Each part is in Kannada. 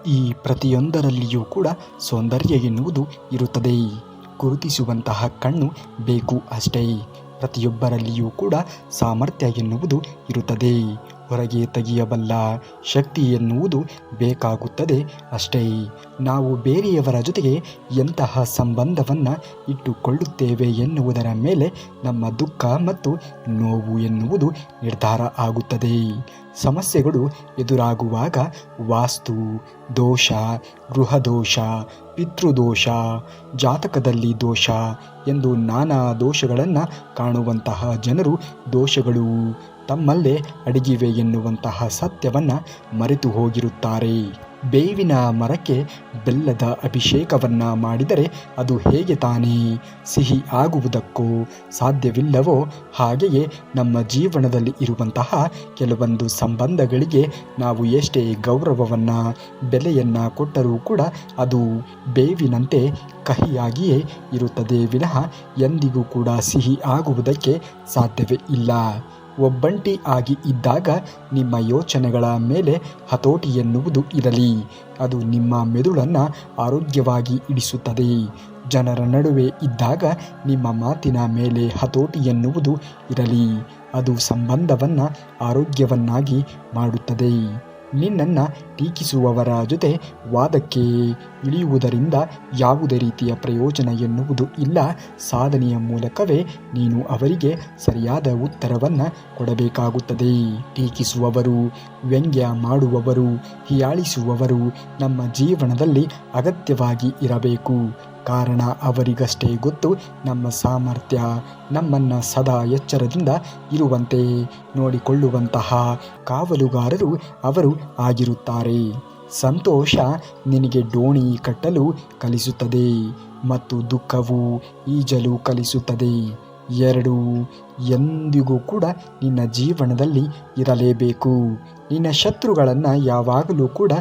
ಈ ಪ್ರತಿಯೊಂದರಲ್ಲಿಯೂ ಕೂಡ ಸೌಂದರ್ಯ ಎನ್ನುವುದು ಇರುತ್ತದೆ. ಗುರುತಿಸುವಂತಹ ಕಣ್ಣು ಬೇಕು ಅಷ್ಟೇ. ಪ್ರತಿಯೊಬ್ಬರಲ್ಲಿಯೂ ಕೂಡ ಸಾಮರ್ಥ್ಯ ಎನ್ನುವುದು ಇರುತ್ತದೆ. ಹೊರಗೆ ತೆಗೆಯಬಲ್ಲ ಶಕ್ತಿ ಎನ್ನುವುದು ಬೇಕಾಗುತ್ತದೆ ಅಷ್ಟೇ. ನಾವು ಬೇರೆಯವರ ಜೊತೆಗೆ ಎಂತಹ ಸಂಬಂಧವನ್ನು ಇಟ್ಟುಕೊಳ್ಳುತ್ತೇವೆ ಎನ್ನುವುದರ ಮೇಲೆ ನಮ್ಮ ದುಃಖ ಮತ್ತು ನೋವು ಎನ್ನುವುದು ನಿರ್ಧಾರ ಆಗುತ್ತದೆ. ಸಮಸ್ಯೆಗಳು ಎದುರಾಗುವಾಗ ವಾಸ್ತು ದೋಷ, ಗೃಹದೋಷ, ಪಿತೃದೋಷ, ಜಾತಕದಲ್ಲಿ ದೋಷ ಎಂದು ನಾನಾ ದೋಷಗಳನ್ನು ಕಾಣುವಂತಹ ಜನರು ದೋಷಗಳು ತಮ್ಮಲ್ಲೇ ಅಡಗಿವೆ ಎನ್ನುವಂತಹ ಸತ್ಯವನ್ನು ಮರೆತು ಹೋಗಿರುತ್ತಾರೆ. ಬೇವಿನ ಮರಕ್ಕೆ ಬೆಲ್ಲದ ಅಭಿಷೇಕವನ್ನು ಮಾಡಿದರೆ ಅದು ಹೇಗೆ ತಾನೇ ಸಿಹಿ ಆಗುವುದಕ್ಕೂ ಸಾಧ್ಯವಿಲ್ಲವೋ ಹಾಗೆಯೇ ನಮ್ಮ ಜೀವನದಲ್ಲಿ ಇರುವಂತಹ ಕೆಲವೊಂದು ಸಂಬಂಧಗಳಿಗೆ ನಾವು ಎಷ್ಟೇ ಗೌರವವನ್ನು ಬೆಲೆಯನ್ನು ಕೊಟ್ಟರೂ ಕೂಡ ಅದು ಬೇವಿನಂತೆ ಕಹಿಯಾಗಿಯೇ ಇರುತ್ತದೆ ವಿನಃ ಎಂದಿಗೂ ಕೂಡ ಸಿಹಿ ಆಗುವುದಕ್ಕೆ ಸಾಧ್ಯವೇ ಇಲ್ಲ. ಒಬ್ಬಂಟಿ ಆಗಿ ಇದ್ದಾಗ ನಿಮ್ಮ ಯೋಚನೆಗಳ ಮೇಲೆ ಹತೋಟಿ ಎನ್ನುವುದು ಇರಲಿ. ಅದು ನಿಮ್ಮ ಮೆದುಳನ್ನು ಆರೋಗ್ಯವಾಗಿ ಇಡಿಸುತ್ತದೆ. ಜನರ ನಡುವೆ ಇದ್ದಾಗ ನಿಮ್ಮ ಮಾತಿನ ಮೇಲೆ ಹತೋಟಿ ಎನ್ನುವುದು ಇರಲಿ. ಅದು ಸಂಬಂಧವನ್ನು ಆರೋಗ್ಯವನ್ನಾಗಿ ಮಾಡುತ್ತದೆ. ನಿನ್ನನ್ನು ಟೀಕಿಸುವವರ ಜೊತೆ ವಾದಕ್ಕೆ ಇಳಿಯುವುದರಿಂದ ಯಾವುದೇ ರೀತಿಯ ಪ್ರಯೋಜನ ಎನ್ನುವುದು ಇಲ್ಲ. ಸಾಧನೆಯ ಮೂಲಕವೇ ನೀನು ಅವರಿಗೆ ಸರಿಯಾದ ಉತ್ತರವನ್ನು ಕೊಡಬೇಕಾಗುತ್ತದೆ. ಟೀಕಿಸುವವರು, ವ್ಯಂಗ್ಯ ಮಾಡುವವರು, ಹೀಯಾಳಿಸುವವರು ನಮ್ಮ ಜೀವನದಲ್ಲಿ ಅಗತ್ಯವಾಗಿ ಇರಬೇಕು. ಕಾರಣ ಅವರಿಗಷ್ಟೇ ಗೊತ್ತು ನಮ್ಮ ಸಾಮರ್ಥ್ಯ. ನಮ್ಮನ್ನು ಸದಾ ಎಚ್ಚರದಿಂದ ಇರುವಂತೆ ನೋಡಿಕೊಳ್ಳುವಂತಹ ಕಾವಲುಗಾರರು ಅವರು ಆಗಿರುತ್ತಾರೆ. ಸಂತೋಷ ನಿನಗೆ ಡೋಣಿ ಕಟ್ಟಲು ಕಲಿಸುತ್ತದೆ ಮತ್ತು ದುಃಖವು ಈಜಲು ಕಲಿಸುತ್ತದೆ. ಎರಡೂ ಎಂದಿಗೂ ಕೂಡ ನಿನ್ನ ಜೀವನದಲ್ಲಿ ಇರಲೇಬೇಕು. ನಿನ್ನ ಶತ್ರುಗಳನ್ನು ಯಾವಾಗಲೂ ಕೂಡ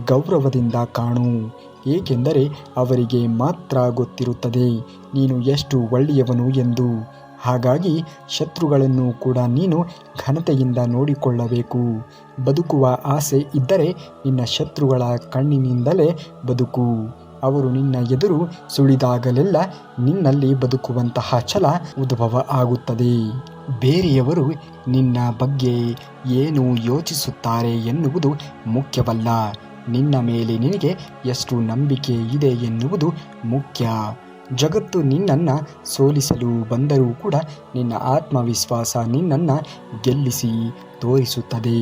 ಗೌರವದಿಂದ ಕಾಣು. ಏಕೆಂದರೆ ಅವರಿಗೆ ಮಾತ್ರ ಗೊತ್ತಿರುತ್ತದೆ ನೀನು ಎಷ್ಟು ಒಳ್ಳೆಯವನು ಎಂದು. ಹಾಗಾಗಿ ಶತ್ರುಗಳನ್ನು ಕೂಡ ನೀನು ಘನತೆಯಿಂದ ನೋಡಿಕೊಳ್ಳಬೇಕು. ಬದುಕುವ ಆಸೆ ಇದ್ದರೆ ನಿನ್ನ ಶತ್ರುಗಳ ಕಣ್ಣಿನಿಂದಲೇ ಬದುಕು. ಅವರು ನಿನ್ನ ಎದುರು ಸುಳಿದಾಗಲೆಲ್ಲ ನಿನ್ನಲ್ಲಿ ಬದುಕುವಂತಹ ಛಲ ಉದ್ಭವ ಆಗುತ್ತದೆ. ಬೇರೆಯವರು ನಿನ್ನ ಬಗ್ಗೆ ಏನು ಯೋಚಿಸುತ್ತಾರೆ ಎನ್ನುವುದು ಮುಖ್ಯವಲ್ಲ. ನಿನ್ನ ಮೇಲೆ ನಿನಗೆ ಎಷ್ಟು ನಂಬಿಕೆ ಇದೆ ಎನ್ನುವುದು ಮುಖ್ಯ. ಜಗತ್ತು ನಿನ್ನನ್ನು ಸೋಲಿಸಲು ಬಂದರೂ ಕೂಡ ನಿನ್ನ ಆತ್ಮವಿಶ್ವಾಸ ನಿನ್ನನ್ನು ಗೆಲ್ಲಿಸಿ ತೋರಿಸುತ್ತದೆ.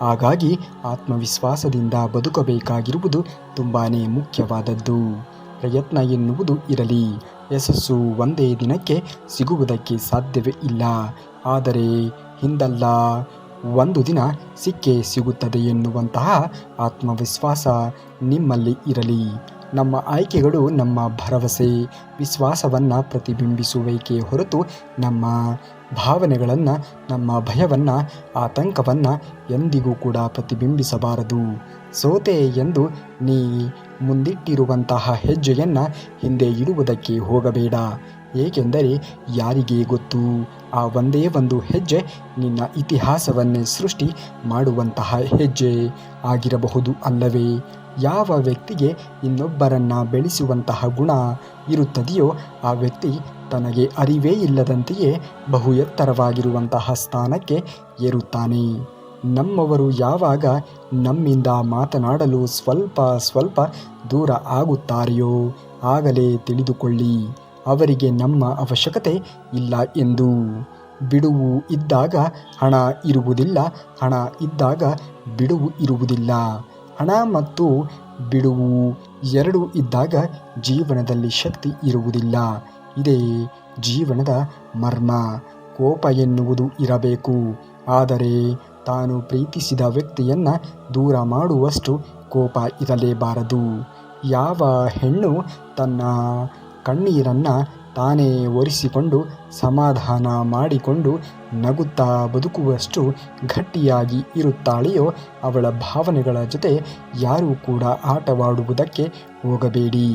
ಹಾಗಾಗಿ ಆತ್ಮವಿಶ್ವಾಸದಿಂದ ಬದುಕಬೇಕಾಗಿರುವುದು ತುಂಬಾ ಮುಖ್ಯವಾದದ್ದು. ಪ್ರಯತ್ನ ಎನ್ನುವುದು ಇರಲಿ. ಯಶಸ್ಸು ಒಂದೇ ದಿನಕ್ಕೆ ಸಿಗುವುದಕ್ಕೆ ಸಾಧ್ಯವೇ ಇಲ್ಲ. ಆದರೆ ಹಿಂದಲ್ಲ ಒಂದು ದಿನ ಸಿಕ್ಕೇ ಸಿಗುತ್ತದೆ ಎನ್ನುವಂತಹ ಆತ್ಮವಿಶ್ವಾಸ ನಿಮ್ಮಲ್ಲಿ ಇರಲಿ. ನಮ್ಮ ಆಯ್ಕೆಗಳು ನಮ್ಮ ಭರವಸೆ, ವಿಶ್ವಾಸವನ್ನು ಪ್ರತಿಬಿಂಬಿಸುವಿಕೆ ಹೊರತು ನಮ್ಮ ಭಾವನೆಗಳನ್ನು, ನಮ್ಮ ಭಯವನ್ನು, ಆತಂಕವನ್ನು ಎಂದಿಗೂ ಕೂಡ ಪ್ರತಿಬಿಂಬಿಸಬಾರದು. ಸೋತೆ ಎಂದು ನೀ ಮುಂದಿಟ್ಟಿರುವಂತಹ ಹೆಜ್ಜೆಯನ್ನು ಹಿಂದೆ ಇಡುವುದಕ್ಕೆ ಹೋಗಬೇಡ. ಏಕೆಂದರೆ ಯಾರಿಗೆ ಗೊತ್ತು, ಆ ಒಂದೇ ಒಂದು ಹೆಜ್ಜೆ ನಿನ್ನ ಇತಿಹಾಸವನ್ನೇ ಸೃಷ್ಟಿ ಮಾಡುವಂತಹ ಹೆಜ್ಜೆ ಆಗಿರಬಹುದು ಅಲ್ಲವೇ? ಯಾವ ವ್ಯಕ್ತಿಗೆ ಇನ್ನೊಬ್ಬರನ್ನು ಬೆಳೆಸುವಂತಹ ಗುಣ ಇರುತ್ತದೆಯೋ ಆ ವ್ಯಕ್ತಿ ತನಗೆ ಅರಿವೇ ಇಲ್ಲದಂತೆಯೇ ಬಹು ಎತ್ತರವಾಗಿರುವಂತಹ ಸ್ಥಾನಕ್ಕೆ ಏರುತ್ತಾನೆ. ನಮ್ಮವರು ಯಾವಾಗ ನಮ್ಮಿಂದ ಮಾತನಾಡಲು ಸ್ವಲ್ಪ ದೂರ ಆಗುತ್ತಾರೆಯೋ ಆಗಲೇ ತಿಳಿದುಕೊಳ್ಳಿ ಅವರಿಗೆ ನಮ್ಮ ಅವಶ್ಯಕತೆ ಇಲ್ಲ ಎಂದು. ಬಿಡುವು ಇದ್ದಾಗ ಹಣ ಇರುವುದಿಲ್ಲ, ಹಣ ಇದ್ದಾಗ ಬಿಡುವು ಇರುವುದಿಲ್ಲ. ಹಣ ಮತ್ತು ಬಿಡುವು ಎರಡೂ ಇದ್ದಾಗ ಜೀವನದಲ್ಲಿ ಶಕ್ತಿ ಇರುವುದಿಲ್ಲ. ಇದೇ ಜೀವನದ ಮರ್ಮ. ಕೋಪ ಎನ್ನುವುದು ಇರಬೇಕು, ಆದರೆ ತಾನು ಪ್ರೀತಿಸಿದ ವ್ಯಕ್ತಿಯನ್ನು ದೂರ ಮಾಡುವಷ್ಟು ಕೋಪ ಇರಲೇಬಾರದು. ಯಾವ ಹೆಣ್ಣು ತನ್ನ ಕಣ್ಣೀರನ್ನು ತಾನೇ ಒರೆಸಿಕೊಂಡು ಸಮಾಧಾನ ಮಾಡಿಕೊಂಡು ನಗುತ್ತಾ ಬದುಕುವಷ್ಟು ಗಟ್ಟಿಯಾಗಿ ಇರುತ್ತಾಳೆಯೋ ಅವಳ ಭಾವನೆಗಳ ಜೊತೆ ಯಾರೂ ಕೂಡ ಆಟವಾಡುವುದಕ್ಕೆ ಹೋಗಬೇಡಿ.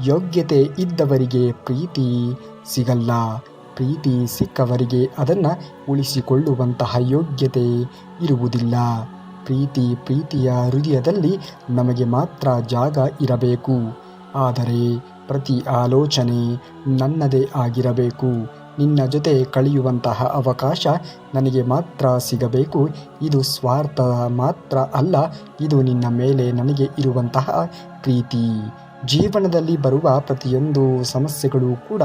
ಯೋಗ್ಯತೆ ಇದ್ದವರಿಗೆ ಪ್ರೀತಿ ಸಿಗಲ್ಲ. ಪ್ರೀತಿ ಸಿಕ್ಕವರಿಗೆ ಅದನ್ನು ಉಳಿಸಿಕೊಳ್ಳುವಂತಹ ಯೋಗ್ಯತೆ ಇರುವುದಿಲ್ಲ. ಪ್ರೀತಿಯ ಹೃದಯದಲ್ಲಿ ನಮಗೆ ಮಾತ್ರ ಜಾಗ ಇರಬೇಕು. ಆದರೆ ಪ್ರತಿ ಆಲೋಚನೆ ನನ್ನದೇ ಆಗಿರಬೇಕು. ನಿನ್ನ ಜೊತೆ ಕಳೆಯುವಂತಹ ಅವಕಾಶ ನನಗೆ ಮಾತ್ರ ಸಿಗಬೇಕು. ಇದು ಸ್ವಾರ್ಥ ಮಾತ್ರ ಅಲ್ಲ, ಇದು ನಿನ್ನ ಮೇಲೆ ನನಗೆ ಇರುವಂತಹ ಪ್ರೀತಿ. ಜೀವನದಲ್ಲಿ ಬರುವ ಪ್ರತಿಯೊಂದು ಸಮಸ್ಯೆಗಳು ಕೂಡ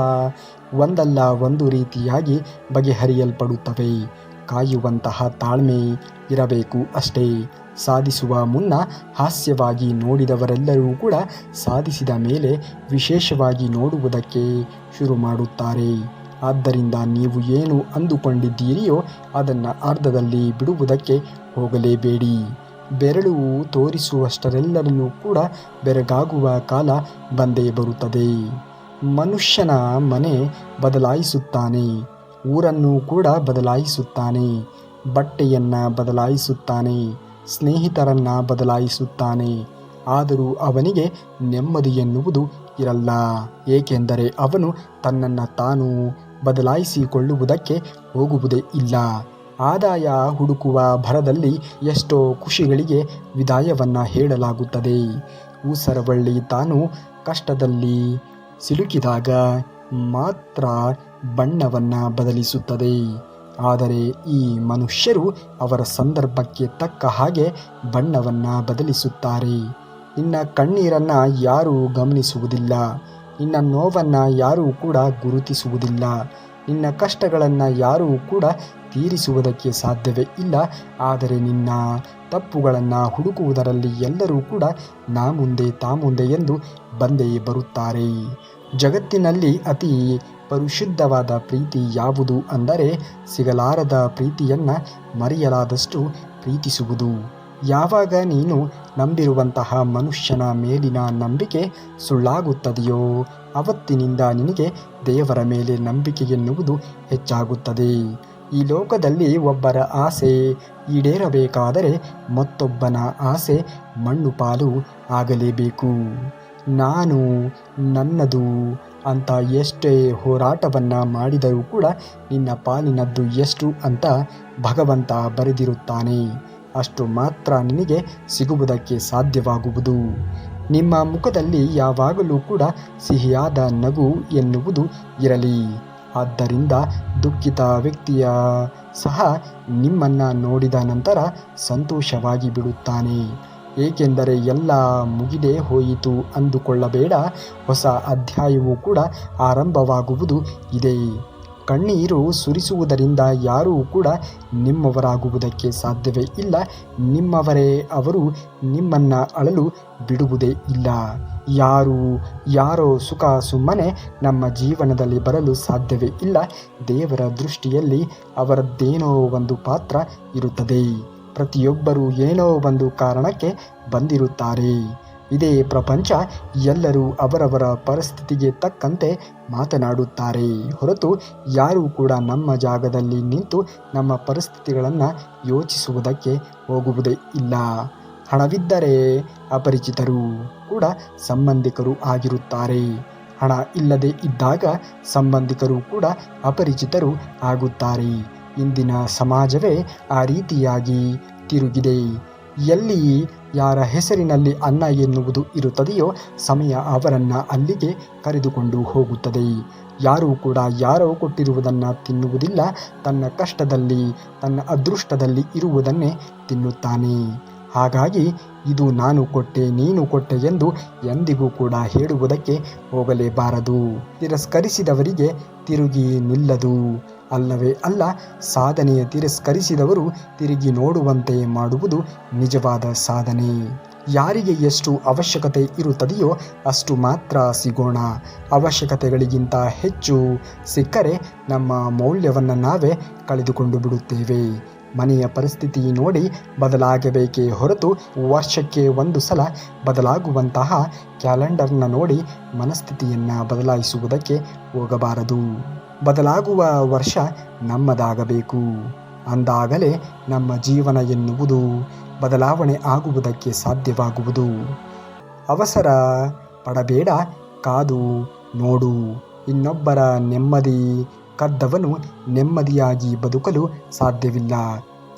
ಒಂದಲ್ಲ ಒಂದು ರೀತಿಯಾಗಿ ಬಗೆಹರಿಯಲ್ಪಡುತ್ತವೆ. ಕಾಯುವಂತಹ ತಾಳ್ಮೆ ಇರಬೇಕು ಅಷ್ಟೇ. ಸಾಧಿಸುವ ಮುನ್ನ ಹಾಸ್ಯವಾಗಿ ನೋಡಿದವರೆಲ್ಲರೂ ಕೂಡ ಸಾಧಿಸಿದ ಮೇಲೆ ವಿಶೇಷವಾಗಿ ನೋಡುವುದಕ್ಕೆ ಶುರು ಮಾಡುತ್ತಾರೆ. ಆದ್ದರಿಂದ ನೀವು ಏನು ಅಂದುಕೊಂಡಿದ್ದೀರಿಯೋ ಅದನ್ನು ಅರ್ಧದಲ್ಲಿ ಬಿಡುವುದಕ್ಕೆ ಹೋಗಲೇಬೇಡಿ. ಬೆರಳು ತೋರಿಸುವಷ್ಟರೆಲ್ಲರನ್ನೂ ಕೂಡ ಬೆರಗಾಗುವ ಕಾಲ ಬಂದೇ ಬರುತ್ತದೆ. ಮನುಷ್ಯನ ಮನೆ ಬದಲಾಯಿಸುತ್ತಾನೆ, ಊರನ್ನು ಕೂಡ ಬದಲಾಯಿಸುತ್ತಾನೆ, ಬಟ್ಟೆಯನ್ನು ಬದಲಾಯಿಸುತ್ತಾನೆ, ಸ್ನೇಹಿತರನ್ನು ಬದಲಾಯಿಸುತ್ತಾನೆ. ಆದರೂ ಅವನಿಗೆ ನೆಮ್ಮದಿ ಎನ್ನುವುದು ಇರಲ್ಲ. ಏಕೆಂದರೆ ಅವನು ತನ್ನನ್ನು ತಾನು ಬದಲಾಯಿಸಿಕೊಳ್ಳುವುದಕ್ಕೆ ಹೋಗುವುದೇ ಇಲ್ಲ. ಆದಾಯ ಹುಡುಕುವ ಭರದಲ್ಲಿ ಎಷ್ಟೋ ಖುಷಿಗಳಿಗೆ ವಿದಾಯವನ್ನು ಹೇಳಲಾಗುತ್ತದೆ. ಊಸರವಳ್ಳಿ ತಾನು ಕಷ್ಟದಲ್ಲಿ ಸಿಲುಕಿದಾಗ ಮಾತ್ರ ಬಣ್ಣವನ್ನು ಬದಲಿಸುತ್ತದೆ. ಆದರೆ ಈ ಮನುಷ್ಯರು ಅವರ ಸಂದರ್ಭಕ್ಕೆ ತಕ್ಕ ಹಾಗೆ ಬಣ್ಣವನ್ನು ಬದಲಿಸುತ್ತಾರೆ. ನಿನ್ನ ಕಣ್ಣೀರನ್ನು ಯಾರೂ ಗಮನಿಸುವುದಿಲ್ಲ, ನಿನ್ನ ನೋವನ್ನು ಯಾರೂ ಕೂಡ ಗುರುತಿಸುವುದಿಲ್ಲ, ನಿನ್ನ ಕಷ್ಟಗಳನ್ನು ಯಾರೂ ಕೂಡ ತೀರಿಸುವುದಕ್ಕೆ ಸಾಧ್ಯವೇ ಇಲ್ಲ. ಆದರೆ ನಿನ್ನ ತಪ್ಪುಗಳನ್ನು ಹುಡುಕುವುದರಲ್ಲಿ ಎಲ್ಲರೂ ಕೂಡ ನಾ ಮುಂದೆ ತಾ ಮುಂದೆ ಎಂದು ಬಂದೇ ಬರುತ್ತಾರೆ. ಜಗತ್ತಿನಲ್ಲಿ ಅತಿ ಪರಿಶುದ್ಧವಾದ ಪ್ರೀತಿ ಯಾವುದು ಅಂದರೆ ಸಿಗಲಾರದ ಪ್ರೀತಿಯನ್ನು ಮರೆಯಲಾದಷ್ಟು ಪ್ರೀತಿಸುವುದು. ಯಾವಾಗ ನೀನು ನಂಬಿರುವಂತಹ ಮನುಷ್ಯನ ಮೇಲಿನ ನಂಬಿಕೆ ಸುಳ್ಳಾಗುತ್ತದೆಯೋ ಅವತ್ತಿನಿಂದ ನಿನಗೆ ದೇವರ ಮೇಲೆ ನಂಬಿಕೆ ಎನ್ನುವುದು ಹೆಚ್ಚಾಗುತ್ತದೆ. ಈ ಲೋಕದಲ್ಲಿ ಒಬ್ಬರ ಆಸೆ ಈಡೇರಬೇಕಾದರೆ ಮತ್ತೊಬ್ಬನ ಆಸೆ ಮಣ್ಣು ಪಾಲು ಆಗಲೇಬೇಕು. ನಾನು ನನ್ನದು ಅಂತ ಎಷ್ಟೇ ಹೋರಾಟವನ್ನು ಮಾಡಿದರೂ ಕೂಡ ನಿನ್ನ ಪಾಲಿನದ್ದು ಎಷ್ಟು ಅಂತ ಭಗವಂತ ಬರೆದಿರುತ್ತಾನೆ. ಅಷ್ಟು ಮಾತ್ರ ನಿನಗೆ ಸಿಗುವುದಕ್ಕೆ ಸಾಧ್ಯವಾಗುವುದು. ನಿಮ್ಮ ಮುಖದಲ್ಲಿ ಯಾವಾಗಲೂ ಕೂಡ ಸಿಹಿಯಾದ ನಗು ಎನ್ನುವುದು ಇರಲಿ. ಆದ್ದರಿಂದ ದುಃಖಿತ ವ್ಯಕ್ತಿಯ ಸಹ ನಿಮ್ಮನ್ನು ನೋಡಿದ ನಂತರ ಸಂತೋಷವಾಗಿ ಬಿಡುತ್ತಾನೆ. ಏಕೆಂದರೆ ಎಲ್ಲ ಮುಗಿದೇ ಹೋಯಿತು ಅಂದುಕೊಳ್ಳಬೇಡ. ಹೊಸ ಅಧ್ಯಾಯವೂ ಕೂಡ ಆರಂಭವಾಗುವುದು ಇದೆ. ಕಣ್ಣೀರು ಸುರಿಸುವುದರಿಂದ ಯಾರೂ ಕೂಡ ನಿಮ್ಮವರಾಗುವುದಕ್ಕೆ ಸಾಧ್ಯವೇ ಇಲ್ಲ. ನಿಮ್ಮವರೇ ಅವರು ನಿಮ್ಮನ್ನು ಅಳಲು ಬಿಡುವುದೇ ಇಲ್ಲ. ಯಾರೋ ಸುಖ ಸುಮ್ಮನೆ ನಮ್ಮ ಜೀವನದಲ್ಲಿ ಬರಲು ಸಾಧ್ಯವೇ ಇಲ್ಲ. ದೇವರ ದೃಷ್ಟಿಯಲ್ಲಿ ಅವರದ್ದೇನೋ ಒಂದು ಪಾತ್ರ ಇರುತ್ತದೆ. ಪ್ರತಿಯೊಬ್ಬರೂ ಏನೋ ಒಂದು ಕಾರಣಕ್ಕೆ ಬಂದಿರುತ್ತಾರೆ. ಇದೇ ಪ್ರಪಂಚ. ಎಲ್ಲರೂ ಅವರವರ ಪರಿಸ್ಥಿತಿಗೆ ತಕ್ಕಂತೆ ಮಾತನಾಡುತ್ತಾರೆ ಹೊರತು ಯಾರೂ ಕೂಡ ನಮ್ಮ ಜಾಗದಲ್ಲಿ ನಿಂತು ನಮ್ಮ ಪರಿಸ್ಥಿತಿಗಳನ್ನು ಯೋಚಿಸುವುದಕ್ಕೆ ಹೋಗುವುದೇ ಇಲ್ಲ. ಹಣವಿದ್ದರೆ ಅಪರಿಚಿತರು ಕೂಡ ಸಂಬಂಧಿಕರು ಆಗಿರುತ್ತಾರೆ. ಹಣ ಇಲ್ಲದೆ ಇದ್ದಾಗ ಸಂಬಂಧಿಕರು ಕೂಡ ಅಪರಿಚಿತರು ಆಗುತ್ತಾರೆ. ಇಂದಿನ ಸಮಾಜವೇ ಆ ರೀತಿಯಾಗಿ ತಿರುಗಿದೆ. ಎಲ್ಲಿ ಯಾರ ಹೆಸರಿನಲ್ಲಿ ಅನ್ನ ಎನ್ನುವುದು ಇರುತ್ತದೆಯೋ ಸಮಯ ಅವರನ್ನು ಅಲ್ಲಿಗೆ ಕರೆದುಕೊಂಡು ಹೋಗುತ್ತದೆ. ಯಾರೂ ಕೂಡ ಯಾರೋ ಕೊಟ್ಟಿರುವುದನ್ನು ತಿನ್ನುವುದಿಲ್ಲ. ತನ್ನ ಕಷ್ಟದಲ್ಲಿ ತನ್ನ ಅದೃಷ್ಟದಲ್ಲಿ ಇರುವುದನ್ನೇ ತಿನ್ನುತ್ತಾನೆ. ಹಾಗಾಗಿ ಇದು ನಾನು ಕೊಟ್ಟೆ ನೀನು ಕೊಟ್ಟೆ ಎಂದು ಎಂದಿಗೂ ಕೂಡ ಹೇಳುವುದಕ್ಕೆ ಹೋಗಲೇಬಾರದು. ತಿರಸ್ಕರಿಸಿದವರಿಗೆ ತಿರುಗಿ ನಿಲ್ಲದು ಅಲ್ಲವೇ ಅಲ್ಲ. ಸಾಧನೆಯ ತಿರಸ್ಕರಿಸಿದವರು ತಿರುಗಿ ನೋಡುವಂತೆ ಮಾಡುವುದು ನಿಜವಾದ ಸಾಧನೆ. ಯಾರಿಗೆ ಎಷ್ಟು ಅವಶ್ಯಕತೆ ಇರುತ್ತದೆಯೋ ಅಷ್ಟು ಮಾತ್ರ ಸಿಗೋಣ. ಅವಶ್ಯಕತೆಗಳಿಗಿಂತ ಹೆಚ್ಚು ಸಿಕ್ಕರೆ ನಮ್ಮ ಮೌಲ್ಯವನ್ನು ನಾವೇ ಕಳೆದುಕೊಂಡು ಬಿಡುತ್ತೇವೆ. ಮನೆಯ ಪರಿಸ್ಥಿತಿ ನೋಡಿ ಬದಲಾಗಬೇಕೇ ಹೊರತು ವರ್ಷಕ್ಕೆ ಒಂದು ಸಲ ಬದಲಾಗುವಂತಹ ಕ್ಯಾಲೆಂಡರ್ನ ನೋಡಿ ಮನಸ್ಥಿತಿಯನ್ನು ಬದಲಾಯಿಸುವುದಕ್ಕೆ ಹೋಗಬಾರದು. ಬದಲಾಗುವ ವರ್ಷ ನಮ್ಮದಾಗಬೇಕು. ಅಂದಾಗಲೇ ನಮ್ಮ ಜೀವನ ಎನ್ನುವುದು ಬದಲಾವಣೆ ಆಗುವುದಕ್ಕೆ ಸಾಧ್ಯವಾಗುವುದು. ಅವಸರ ಪಡಬೇಡ, ಕಾದು ನೋಡು. ಇನ್ನೊಬ್ಬರ ನೆಮ್ಮದಿ ಕದ್ದವನು ನೆಮ್ಮದಿಯಾಗಿ ಬದುಕಲು ಸಾಧ್ಯವಿಲ್ಲ.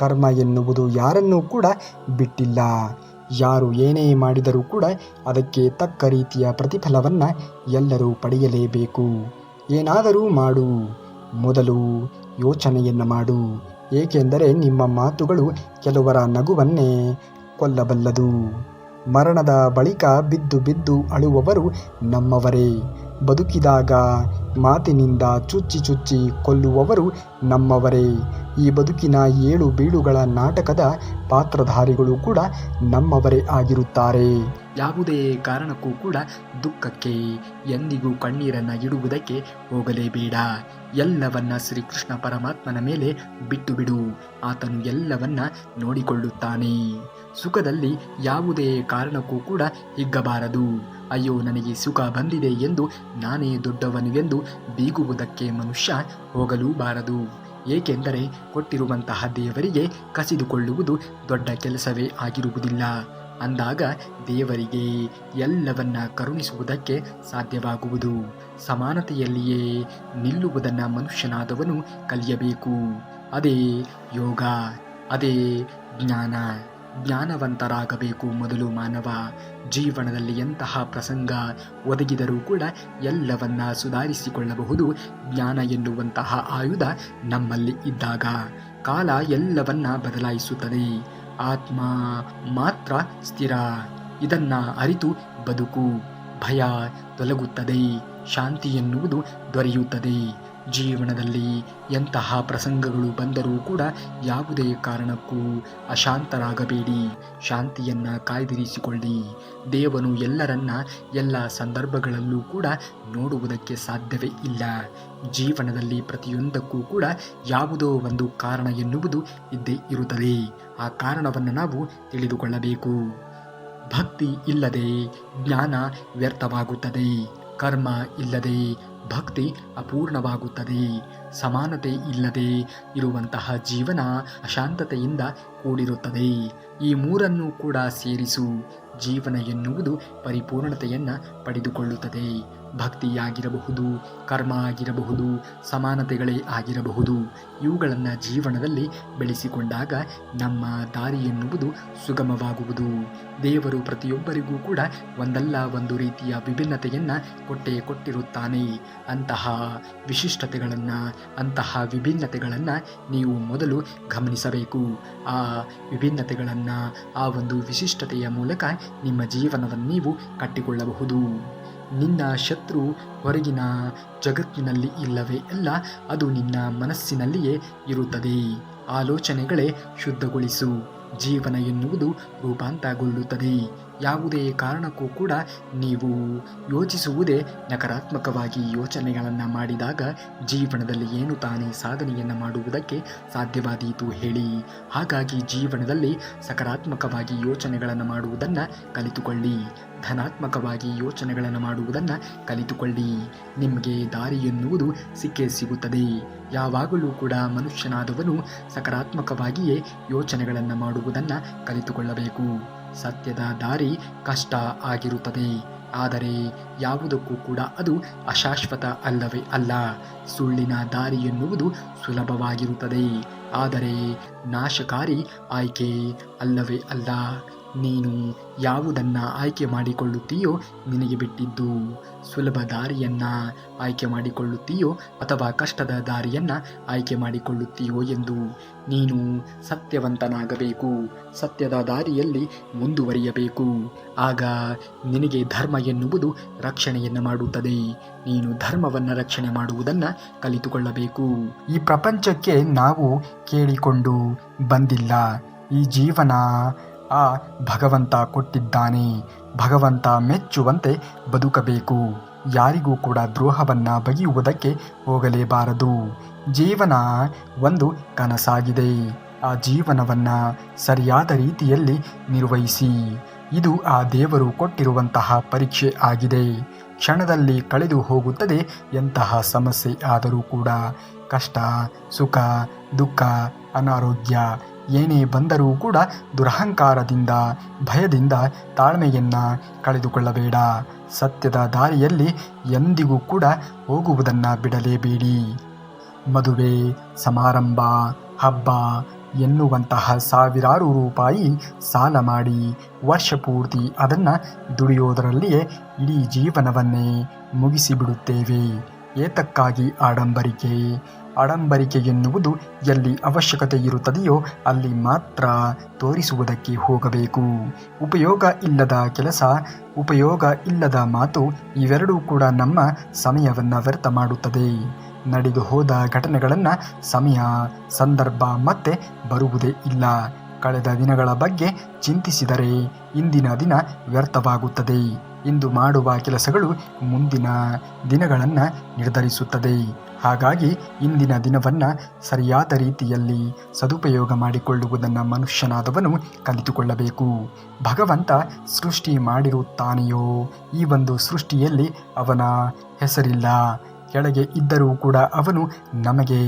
ಕರ್ಮ ಎನ್ನುವುದು ಯಾರನ್ನೂ ಕೂಡ ಬಿಟ್ಟಿಲ್ಲ. ಯಾರು ಏನೇ ಮಾಡಿದರೂ ಕೂಡ ಅದಕ್ಕೆ ತಕ್ಕ ರೀತಿಯ ಪ್ರತಿಫಲವನ್ನು ಎಲ್ಲರೂ ಪಡೆಯಲೇಬೇಕು. ಏನಾದರೂ ಮಾಡು, ಮೊದಲು ಯೋಚನೆಯನ್ನು ಮಾಡು. ಏಕೆಂದರೆ ನಿಮ್ಮ ಮಾತುಗಳು ಕೆಲವರ ನಗುವನ್ನೇ ಕೊಲ್ಲಬಲ್ಲದು. ಮರಣದ ಬಳಿಕ ಬಿದ್ದು ಬಿದ್ದು ಅಳುವವರು ನಮ್ಮವರೇ. ಬದುಕಿದಾಗ ಮಾತಿನಿಂದ ಚುಚ್ಚಿ ಚುಚ್ಚಿ ಕೊಲ್ಲುವವರು ನಮ್ಮವರೇ. ಈ ಬದುಕಿನ ಏಳು ಬೀಳುಗಳ ನಾಟಕದ ಪಾತ್ರಧಾರಿಗಳು ಕೂಡ ನಮ್ಮವರೇ ಆಗಿರುತ್ತಾರೆ. ಯಾವುದೇ ಕಾರಣಕ್ಕೂ ಕೂಡ ದುಃಖಕ್ಕೆ ಎಂದಿಗೂ ಕಣ್ಣೀರನ್ನು ಇಡುವುದಕ್ಕೆ ಹೋಗಲೇಬೇಡ. ಎಲ್ಲವನ್ನ ಶ್ರೀಕೃಷ್ಣ ಪರಮಾತ್ಮನ ಮೇಲೆ ಬಿಟ್ಟು ಬಿಡು. ಆತನು ಎಲ್ಲವನ್ನ ನೋಡಿಕೊಳ್ಳುತ್ತಾನೆ. ಸುಖದಲ್ಲಿ ಯಾವುದೇ ಕಾರಣಕ್ಕೂ ಕೂಡ ಹಿಗ್ಗಬಾರದು. ಅಯ್ಯೋ, ನನಗೆ ಸುಖ ಬಂದಿದೆ ಎಂದು ನಾನೇ ದೊಡ್ಡವನು ಎಂದು ಬೀಗುವುದಕ್ಕೆ ಮನುಷ್ಯ ಹೋಗಲೂಬಾರದು. ಏಕೆಂದರೆ ಕೊಟ್ಟಿರುವಂತಹ ದೇವರಿಗೆ ಕಸಿದುಕೊಳ್ಳುವುದು ದೊಡ್ಡ ಕೆಲಸವೇ ಆಗಿರುವುದಿಲ್ಲ. ಅಂದಾಗ ದೇವರಿಗೆ ಎಲ್ಲವನ್ನ ಕರುಣಿಸುವುದಕ್ಕೆ ಸಾಧ್ಯವಾಗುವುದು. ಸಮಾನತೆಯಲ್ಲಿಯೇ ನಿಲ್ಲುವುದನ್ನು ಮನುಷ್ಯನಾದವನು ಕಲಿಯಬೇಕು. ಅದೇ ಯೋಗ, ಅದೇ ಜ್ಞಾನ. ಜ್ಞಾನವಂತರಾಗಬೇಕು ಮೊದಲು ಮಾನವ. ಜೀವನದಲ್ಲಿ ಎಂತಹ ಪ್ರಸಂಗ ಒದಗಿದರೂ ಕೂಡ ಎಲ್ಲವನ್ನ ಸುಧಾರಿಸಿಕೊಳ್ಳಬಹುದು. ಜ್ಞಾನ ಎನ್ನುವಂತಹ ಆಯುಧ ನಮ್ಮಲ್ಲಿ ಇದ್ದಾಗ ಕಾಲ ಎಲ್ಲವನ್ನ ಬದಲಾಯಿಸುತ್ತದೆ. ಆತ್ಮ ಮಾತ್ರ ಸ್ಥಿರ. ಇದನ್ನ ಅರಿತು ಬದುಕು. ಭಯ ತೊಲಗುತ್ತದೆ, ಶಾಂತಿ ಎನ್ನುವುದು ದೊರೆಯುತ್ತದೆ. ಜೀವನದಲ್ಲಿ ಎಂತಹ ಪ್ರಸಂಗಗಳು ಬಂದರೂ ಕೂಡ ಯಾವುದೇ ಕಾರಣಕ್ಕೂ ಅಶಾಂತರಾಗಬೇಡಿ. ಶಾಂತಿಯನ್ನು ಕಾಯ್ದಿರಿಸಿಕೊಳ್ಳಿ. ದೇವನು ಎಲ್ಲರನ್ನ ಎಲ್ಲ ಸಂದರ್ಭಗಳಲ್ಲೂ ಕೂಡ ನೋಡುವುದಕ್ಕೆ ಸಾಧ್ಯವೇ ಇಲ್ಲ. ಜೀವನದಲ್ಲಿ ಪ್ರತಿಯೊಂದಕ್ಕೂ ಕೂಡ ಯಾವುದೋ ಒಂದು ಕಾರಣ ಎನ್ನುವುದು ಇದ್ದೇ ಇರುತ್ತದೆ. ಆ ಕಾರಣವನ್ನು ನಾವು ತಿಳಿದುಕೊಳ್ಳಬೇಕು. ಭಕ್ತಿ ಇಲ್ಲದೆ ಜ್ಞಾನ ವ್ಯರ್ಥವಾಗುತ್ತದೆ. ಕರ್ಮ ಇಲ್ಲದೆ ಭಕ್ತಿ ಅಪೂರ್ಣವಾಗುತ್ತದೆ. ಸಮಾನತೆ ಇಲ್ಲದೆ ಇರುವಂತಹ ಜೀವನ ಅಶಾಂತತೆಯಿಂದ ಕೂಡಿರುತ್ತದೆ. ಈ ಮೂರನ್ನು ಕೂಡ ಸೇರಿಸು. ಜೀವನ ಎನ್ನುವುದು ಪರಿಪೂರ್ಣತೆಯನ್ನು ಪಡೆದುಕೊಳ್ಳುತ್ತದೆ. ಭಕ್ತಿಯಾಗಿರಬಹುದು, ಕರ್ಮ ಆಗಿರಬಹುದು, ಸಮಾನತೆಗಳೇ ಆಗಿರಬಹುದು. ಇವುಗಳನ್ನು ಜೀವನದಲ್ಲಿ ಬೆಳೆಸಿಕೊಂಡಾಗ ನಮ್ಮ ದಾರಿ ಎನ್ನುವುದು ಸುಗಮವಾಗುವುದು. ದೇವರು ಪ್ರತಿಯೊಬ್ಬರಿಗೂ ಕೂಡ ಒಂದಲ್ಲ ಒಂದು ರೀತಿಯ ವಿಭಿನ್ನತೆಯನ್ನು ಕೊಟ್ಟಿರುತ್ತಾನೆ. ಅಂತಹ ವಿಶಿಷ್ಟತೆಗಳನ್ನು, ಅಂತಹ ವಿಭಿನ್ನತೆಗಳನ್ನು ನೀವು ಮೊದಲು ಗಮನಿಸಬೇಕು. ಆ ವಿಭಿನ್ನತೆಗಳನ್ನು, ಆ ಒಂದು ವಿಶಿಷ್ಟತೆಯ ಮೂಲಕ ನಿಮ್ಮ ಜೀವನವನ್ನು ನೀವು ಕಟ್ಟಿಕೊಳ್ಳಬಹುದು. ನಿನ್ನ ಶತ್ರು ಹೊರಗಿನ ಜಗತ್ತಿನಲ್ಲಿ ಇಲ್ಲವೇ ಅಲ್ಲ, ಅದು ನಿನ್ನ ಮನಸ್ಸಿನಲ್ಲಿಯೇ ಇರುತ್ತದೆ. ಆಲೋಚನೆಗಳೇ ಶುದ್ಧಗೊಳಿಸು. ಜೀವನ ಎನ್ನುವುದು ರೂಪಾಂತರಗೊಳ್ಳುತ್ತದೆ. ಯಾವುದೇ ಕಾರಣಕ್ಕೂ ಕೂಡ ನೀವು ಯೋಚಿಸುವುದೇ ನಕಾರಾತ್ಮಕವಾಗಿ ಯೋಚನೆಗಳನ್ನು ಮಾಡಿದಾಗ ಜೀವನದಲ್ಲಿ ಏನು ತಾನೇ ಸಾಧನೆಯನ್ನು ಮಾಡುವುದಕ್ಕೆ ಸಾಧ್ಯವಾದೀತು ಹೇಳಿ. ಹಾಗಾಗಿ ಜೀವನದಲ್ಲಿ ಸಕಾರಾತ್ಮಕವಾಗಿ ಯೋಚನೆಗಳನ್ನು ಮಾಡುವುದನ್ನು ಕಲಿತುಕೊಳ್ಳಿ. ಧನಾತ್ಮಕವಾಗಿ ಯೋಚನೆಗಳನ್ನು ಮಾಡುವುದನ್ನು ಕಲಿತುಕೊಳ್ಳಿ. ನಿಮಗೆ ದಾರಿ ಎನ್ನುವುದು ಸಿಕ್ಕೇ ಸಿಗುತ್ತದೆ. ಯಾವಾಗಲೂ ಕೂಡ ಮನುಷ್ಯನಾದವನು ಸಕಾರಾತ್ಮಕವಾಗಿಯೇ ಯೋಚನೆಗಳನ್ನು ಮಾಡುವುದನ್ನು ಕಲಿತುಕೊಳ್ಳಬೇಕು. ಸತ್ಯದ ದಾರಿ ಕಷ್ಟ ಆಗಿರುತ್ತದೆ, ಆದರೆ ಯಾವುದಕ್ಕೂ ಕೂಡ ಅದು ಅಶಾಶ್ವತ ಅಲ್ಲವೇ ಅಲ್ಲ. ಸುಳ್ಳಿನ ದಾರಿ ಎನ್ನುವುದು ಸುಲಭವಾಗಿರುತ್ತದೆ, ಆದರೆ ನಾಶಕಾರಿ ಆಯ್ಕೆ ಅಲ್ಲವೇ ಅಲ್ಲ. ನೀನು ಯಾವುದನ್ನು ಆಯ್ಕೆ ಮಾಡಿಕೊಳ್ಳುತ್ತೀಯೋ ನಿನಗೆ ಬಿಟ್ಟಿದ್ದು. ಸುಲಭ ದಾರಿಯನ್ನು ಆಯ್ಕೆ ಮಾಡಿಕೊಳ್ಳುತ್ತೀಯೋ ಅಥವಾ ಕಷ್ಟದ ದಾರಿಯನ್ನು ಆಯ್ಕೆ ಮಾಡಿಕೊಳ್ಳುತ್ತೀಯೋ ಎಂದು ನೀನು ಸತ್ಯವಂತನಾಗಬೇಕು. ಸತ್ಯದ ದಾರಿಯಲ್ಲಿ ಮುಂದುವರಿಯಬೇಕು. ಆಗ ನಿನಗೆ ಧರ್ಮ ಎನ್ನುವುದು ರಕ್ಷಣೆಯನ್ನು ಮಾಡುತ್ತದೆ. ನೀನು ಧರ್ಮವನ್ನು ರಕ್ಷಣೆ ಮಾಡುವುದನ್ನು ಕಲಿತುಕೊಳ್ಳಬೇಕು. ಈ ಪ್ರಪಂಚಕ್ಕೆ ನಾವು ಕೇಳಿಕೊಂಡು ಬಂದಿಲ್ಲ. ಈ ಜೀವನ ಆ ಭಗವಂತ ಕೊಟ್ಟಿದ್ದಾನೆ. ಭಗವಂತ ಮೆಚ್ಚುವಂತೆ ಬದುಕಬೇಕು. ಯಾರಿಗೂ ಕೂಡ ದ್ರೋಹವನ್ನು ಬಗೆಯುವುದಕ್ಕೆ ಹೋಗಲೇಬಾರದು. ಜೀವನ ಒಂದು ಕನಸಾಗಿದೆ. ಆ ಜೀವನವನ್ನು ಸರಿಯಾದ ರೀತಿಯಲ್ಲಿ ನಿರ್ವಹಿಸಿ. ಇದು ಆ ದೇವರು ಕೊಟ್ಟಿರುವಂತಹ ಪರೀಕ್ಷೆ ಆಗಿದೆ. ಕ್ಷಣದಲ್ಲಿ ಕಳೆದು ಹೋಗುತ್ತದೆ. ಎಂತಹ ಸಮಸ್ಯೆ ಆದರೂ ಕೂಡ, ಕಷ್ಟ, ಸುಖ, ದುಃಖ, ಅನಾರೋಗ್ಯ ಏನೇ ಬಂದರೂ ಕೂಡ ದುರಹಂಕಾರದಿಂದ, ಭಯದಿಂದ ತಾಳ್ಮೆಯನ್ನು ಕಳೆದುಕೊಳ್ಳಬೇಡ. ಸತ್ಯದ ದಾರಿಯಲ್ಲಿ ಎಂದಿಗೂ ಕೂಡ ಹೋಗುವುದನ್ನು ಬಿಡಲೇಬೇಡಿ. ಮದುವೆ, ಸಮಾರಂಭ, ಹಬ್ಬ, ಎನ್ನುವಂತಹ ಸಾವಿರಾರು ರೂಪಾಯಿ ಸಾಲ ಮಾಡಿ ವರ್ಷ ಪೂರ್ತಿ ಅದನ್ನು ದುಡಿಯೋದರಲ್ಲಿಯೇ ಇಡೀ ಜೀವನವನ್ನೇ ಮುಗಿಸಿಬಿಡುತ್ತೇವೆ. ಏತಕ್ಕಾಗಿ ಆಡಂಬರಿಕೆ? ಆಡಂಬರಿಕೆ ಎನ್ನುವುದು ಎಲ್ಲಿ ಅವಶ್ಯಕತೆ ಇರುತ್ತದೆಯೋ ಅಲ್ಲಿ ಮಾತ್ರ ತೋರಿಸುವುದಕ್ಕೆ ಹೋಗಬೇಕು. ಉಪಯೋಗ ಇಲ್ಲದ ಕೆಲಸ, ಉಪಯೋಗ ಇಲ್ಲದ ಮಾತು ಇವೆರಡೂ ಕೂಡ ನಮ್ಮ ಸಮಯವನ್ನು ವ್ಯರ್ಥ ಮಾಡುತ್ತದೆ. ನಡೆದು ಹೋದ ಘಟನೆಗಳನ್ನು ಸಮಯ ಸಂದರ್ಭ ಮತ್ತೆ ಬರುವುದೇ ಇಲ್ಲ. ಕಳೆದ ದಿನಗಳ ಬಗ್ಗೆ ಚಿಂತಿಸಿದರೆ ಇಂದಿನ ದಿನ ವ್ಯರ್ಥವಾಗುತ್ತದೆ. ಇಂದು ಮಾಡುವ ಕೆಲಸಗಳು ಮುಂದಿನ ದಿನಗಳನ್ನು ನಿರ್ಧರಿಸುತ್ತದೆ. ಹಾಗಾಗಿ ಇಂದಿನ ದಿನವನ್ನು ಸರಿಯಾದ ರೀತಿಯಲ್ಲಿ ಸದುಪಯೋಗ ಮಾಡಿಕೊಳ್ಳುವುದನ್ನು ಮನುಷ್ಯನಾದವನು ಕಲಿತುಕೊಳ್ಳಬೇಕು. ಭಗವಂತ ಸೃಷ್ಟಿ ಮಾಡಿರುತ್ತಾನೆಯೋ ಈ ಒಂದು ಸೃಷ್ಟಿಯಲ್ಲಿ ಅವನ ಹೆಸರಿಲ್ಲ. ಕೆಳಗೆ ಇದ್ದರೂ ಕೂಡ ಅವನು ನಮಗೆ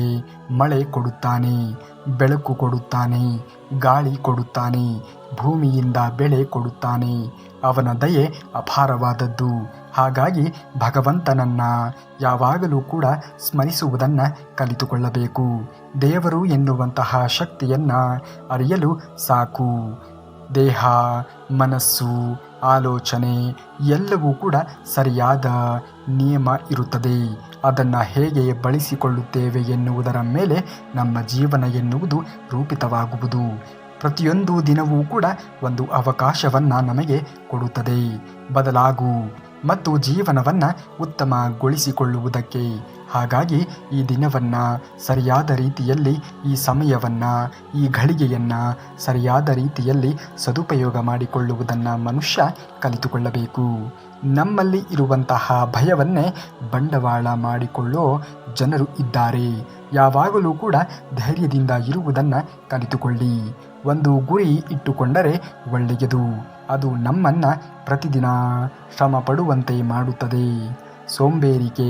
ಮಳೆ ಕೊಡುತ್ತಾನೆ, ಬೆಳಕು ಕೊಡುತ್ತಾನೆ, ಗಾಳಿ ಕೊಡುತ್ತಾನೆ, ಭೂಮಿಯಿಂದ ಬೆಳೆ ಕೊಡುತ್ತಾನೆ. ಅವನ ದಯೆ ಅಪಾರವಾದದ್ದು. ಹಾಗಾಗಿ ಭಗವಂತನನ್ನು ಯಾವಾಗಲೂ ಕೂಡ ಸ್ಮರಿಸುವುದನ್ನು ಕಲಿತುಕೊಳ್ಳಬೇಕು. ದೇವರು ಎನ್ನುವಂತಹ ಶಕ್ತಿಯನ್ನು ಅರಿಯಲು ಸಾಕು. ದೇಹ, ಮನಸ್ಸು, ಆಲೋಚನೆ ಎಲ್ಲವೂ ಕೂಡ ಸರಿಯಾದ ನಿಯಮ ಇರುತ್ತದೆ. ಅದನ್ನು ಹೇಗೆ ಬಳಸಿಕೊಳ್ಳುತ್ತೇವೆ ಎನ್ನುವುದರ ಮೇಲೆ ನಮ್ಮ ಜೀವನ ಎನ್ನುವುದು ರೂಪಿತವಾಗುವುದು. ಪ್ರತಿಯೊಂದು ದಿನವೂ ಕೂಡ ಒಂದು ಅವಕಾಶವನ್ನು ನಮಗೆ ಕೊಡುತ್ತದೆ ಬದಲಾಗು ಮತ್ತು ಜೀವನವನ್ನು ಉತ್ತಮಗೊಳಿಸಿಕೊಳ್ಳುವುದಕ್ಕೆ. ಹಾಗಾಗಿ ಈ ದಿನವನ್ನು ಸರಿಯಾದ ರೀತಿಯಲ್ಲಿ, ಈ ಸಮಯವನ್ನು, ಈ ಘಳಿಗೆಯನ್ನು ಸರಿಯಾದ ರೀತಿಯಲ್ಲಿ ಸದುಪಯೋಗ ಮಾಡಿಕೊಳ್ಳುವುದನ್ನು ಮನುಷ್ಯ ಕಲಿತುಕೊಳ್ಳಬೇಕು. ನಮ್ಮಲ್ಲಿ ಇರುವಂತಹ ಭಯವನ್ನೇ ಬಂಡವಾಳ ಮಾಡಿಕೊಳ್ಳೋ ಜನರು ಇದ್ದಾರೆ. ಯಾವಾಗಲೂ ಕೂಡ ಧೈರ್ಯದಿಂದ ಇರುವುದನ್ನು ಕಲಿತುಕೊಳ್ಳಿ. ಒಂದು ಗುರಿ ಇಟ್ಟುಕೊಂಡರೆ ಒಳ್ಳೆಯದು. ಅದು ನಮ್ಮನ್ನು ಪ್ರತಿದಿನ ಶ್ರಮ ಪಡುವಂತೆ ಮಾಡುತ್ತದೆ. ಸೋಂಬೇರಿಕೆ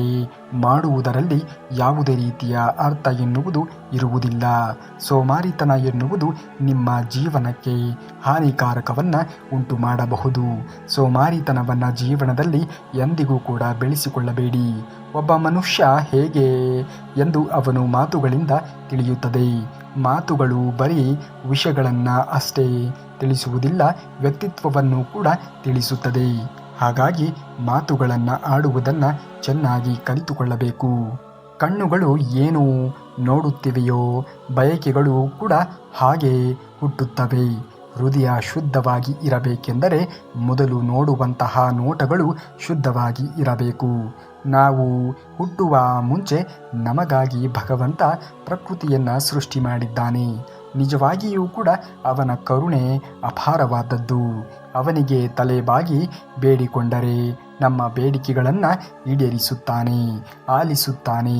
ಮಾಡುವುದರಲ್ಲಿ ಯಾವುದೇ ರೀತಿಯ ಅರ್ಥ ಎನ್ನುವುದು ಇರುವುದಿಲ್ಲ. ಸೋಮಾರಿತನ ಎನ್ನುವುದು ನಿಮ್ಮ ಜೀವನಕ್ಕೆ ಹಾನಿಕಾರಕವನ್ನು ಉಂಟು ಮಾಡಬಹುದು. ಸೋಮಾರಿತನವನ್ನು ಜೀವನದಲ್ಲಿ ಎಂದಿಗೂ ಕೂಡ ಬೆಳೆಸಿಕೊಳ್ಳಬೇಡಿ. ಒಬ್ಬ ಮನುಷ್ಯ ಹೇಗೆ ಎಂದು ಅವನು ಮಾತುಗಳಿಂದ ತಿಳಿಯುತ್ತದೆ. ಮಾತುಗಳು ಬರೀ ವಿಷಯಗಳನ್ನು ಅಷ್ಟೇ ತಿಳಿಸುವುದಿಲ್ಲ, ವ್ಯಕ್ತಿತ್ವವನ್ನು ಕೂಡ ತಿಳಿಸುತ್ತದೆ. ಹಾಗಾಗಿ ಮಾತುಗಳನ್ನು ಆಡುವುದನ್ನು ಚೆನ್ನಾಗಿ ಕಲಿತುಕೊಳ್ಳಬೇಕು. ಕಣ್ಣುಗಳು ಏನು ನೋಡುತ್ತಿವೆಯೋ ಬಯಕೆಗಳು ಕೂಡ ಹಾಗೆ ಹುಟ್ಟುತ್ತವೆ. ಹೃದಯ ಶುದ್ಧವಾಗಿ ಇರಬೇಕೆಂದರೆ ಮೊದಲು ನೋಡುವಂತಹ ನೋಟಗಳು ಶುದ್ಧವಾಗಿ ಇರಬೇಕು. ನಾವು ಹುಟ್ಟುವ ಮುಂಚೆ ನಮಗಾಗಿ ಭಗವಂತ ಪ್ರಕೃತಿಯನ್ನು ಸೃಷ್ಟಿ ಮಾಡಿದ್ದಾನೆ. ನಿಜವಾಗಿಯೂ ಕೂಡ ಅವನ ಕರುಣೆ ಅಪಾರವಾದದ್ದು. ಅವನಿಗೆ ತಲೆಬಾಗಿ ಬೇಡಿಕೊಂಡರೆ ನಮ್ಮ ಬೇಡಿಕೆಗಳನ್ನು ಈಡೇರಿಸುತ್ತಾನೆ, ಆಲಿಸುತ್ತಾನೆ.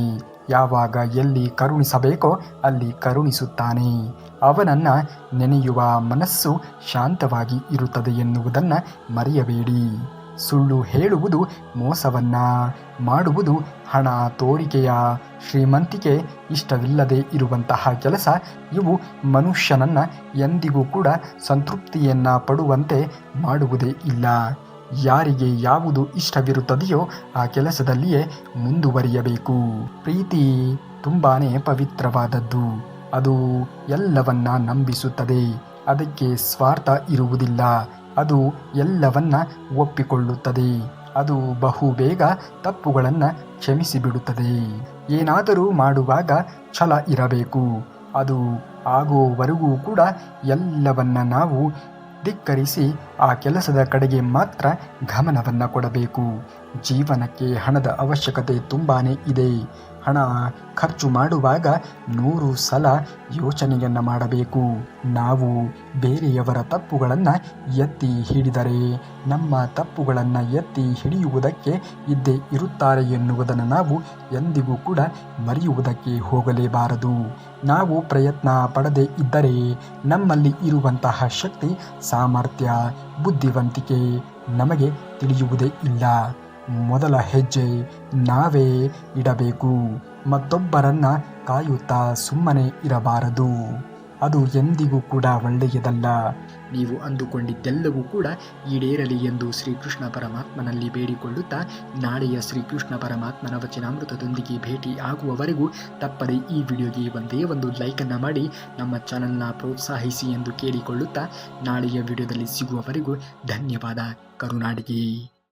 ಯಾವಾಗ ಎಲ್ಲಿ ಕರುಣಿಸಬೇಕೋ ಅಲ್ಲಿ ಕರುಣಿಸುತ್ತಾನೆ. ಅವನನ್ನು ನೆನೆಯುವ ಮನಸ್ಸು ಶಾಂತವಾಗಿ ಇರುತ್ತದೆ ಎನ್ನುವುದನ್ನು ಮರೆಯಬೇಡಿ. ಸುಳ್ಳು ಹೇಳುವುದು, ಮೋಸವನ್ನು ಮಾಡುವುದು, ಹಣ ತೋರಿಕೆಯ ಶ್ರೀಮಂತಿಕೆ, ಇಷ್ಟವಿಲ್ಲದೆ ಇರುವಂತಹ ಕೆಲಸ ಇವು ಮನುಷ್ಯನನ್ನು ಎಂದಿಗೂ ಕೂಡ ಸಂತೃಪ್ತಿಯನ್ನು ಪಡುವಂತೆ ಮಾಡುವುದೇ ಇಲ್ಲ. ಯಾರಿಗೆ ಯಾವುದು ಇಷ್ಟವಿರುತ್ತದೆಯೋ ಆ ಕೆಲಸದಲ್ಲಿಯೇ ಮುಂದುವರಿಯಬೇಕು. ಪ್ರೀತಿ ತುಂಬಾ ಪವಿತ್ರವಾದದ್ದು. ಅದು ಎಲ್ಲವನ್ನ ನಂಬಿಸುತ್ತದೆ. ಅದಕ್ಕೆ ಸ್ವಾರ್ಥ ಇರುವುದಿಲ್ಲ. ಅದು ಎಲ್ಲವನ್ನ ಒಪ್ಪಿಕೊಳ್ಳುತ್ತದೆ. ಅದು ಬಹುಬೇಗ ತಪ್ಪುಗಳನ್ನು ಕ್ಷಮಿಸಿಬಿಡುತ್ತದೆ. ಏನಾದರೂ ಮಾಡುವಾಗ ಛಲ ಇರಬೇಕು. ಅದು ಆಗೋವರೆಗೂ ಕೂಡ ಎಲ್ಲವನ್ನ ನಾವು ಧಿಕ್ಕರಿಸಿ ಆ ಕೆಲಸದ ಕಡೆಗೆ ಮಾತ್ರ ಗಮನವನ್ನು ಕೊಡಬೇಕು. ಜೀವನಕ್ಕೆ ಹಣದ ಅವಶ್ಯಕತೆ ತುಂಬಾ ಇದೆ. ಹಣ ಖರ್ಚು ಮಾಡುವಾಗ 100 ಸಲ ಯೋಚನೆಯನ್ನು ಮಾಡಬೇಕು. ನಾವು ಬೇರೆಯವರ ತಪ್ಪುಗಳನ್ನು ಎತ್ತಿ ಹಿಡಿದರೆ ನಮ್ಮ ತಪ್ಪುಗಳನ್ನು ಎತ್ತಿ ಹಿಡಿಯುವುದಕ್ಕೆ ಇದ್ದೇ ಇರುತ್ತಾರೆ ಎನ್ನುವುದನ್ನು ನಾವು ಎಂದಿಗೂ ಕೂಡ ಮರೆಯುವುದಕ್ಕೆ ಹೋಗಲೇಬಾರದು. ನಾವು ಪ್ರಯತ್ನ ಪಡದೇ ಇದ್ದರೆ ನಮ್ಮಲ್ಲಿ ಇರುವಂತಹ ಶಕ್ತಿ, ಸಾಮರ್ಥ್ಯ, ಬುದ್ಧಿವಂತಿಕೆ ನಮಗೆ ತಿಳಿಯುವುದೇ ಇಲ್ಲ. ಮೊದಲ ಹೆಜ್ಜೆ ನಾವೇ ಇಡಬೇಕು. ಮತ್ತೊಬ್ಬರನ್ನು ಕಾಯುತ್ತಾ ಸುಮ್ಮನೆ ಇರಬಾರದು. ಅದು ಎಂದಿಗೂ ಕೂಡ ಒಳ್ಳೆಯದಲ್ಲ. ನೀವು ಅಂದುಕೊಂಡಿದ್ದೆಲ್ಲವೂ ಕೂಡ ಈಡೇರಲಿ ಎಂದು ಶ್ರೀಕೃಷ್ಣ ಪರಮಾತ್ಮನಲ್ಲಿ ಬೇಡಿಕೊಳ್ಳುತ್ತಾ, ನಾಳೆಯ ಶ್ರೀಕೃಷ್ಣ ಪರಮಾತ್ಮನ ವಚನಾಮೃತದೊಂದಿಗೆ ಭೇಟಿ ಆಗುವವರೆಗೂ ತಪ್ಪದೆ ಈ ವಿಡಿಯೋಗೆ ಒಂದೇ ಒಂದು ಲೈಕನ್ನು ಮಾಡಿ ನಮ್ಮ ಚಾನಲ್ನ ಪ್ರೋತ್ಸಾಹಿಸಿ ಎಂದು ಕೇಳಿಕೊಳ್ಳುತ್ತಾ, ನಾಳೆಯ ವಿಡಿಯೋದಲ್ಲಿ ಸಿಗುವವರೆಗೂ ಧನ್ಯವಾದ. ಕರುನಾಡಿಗೆ.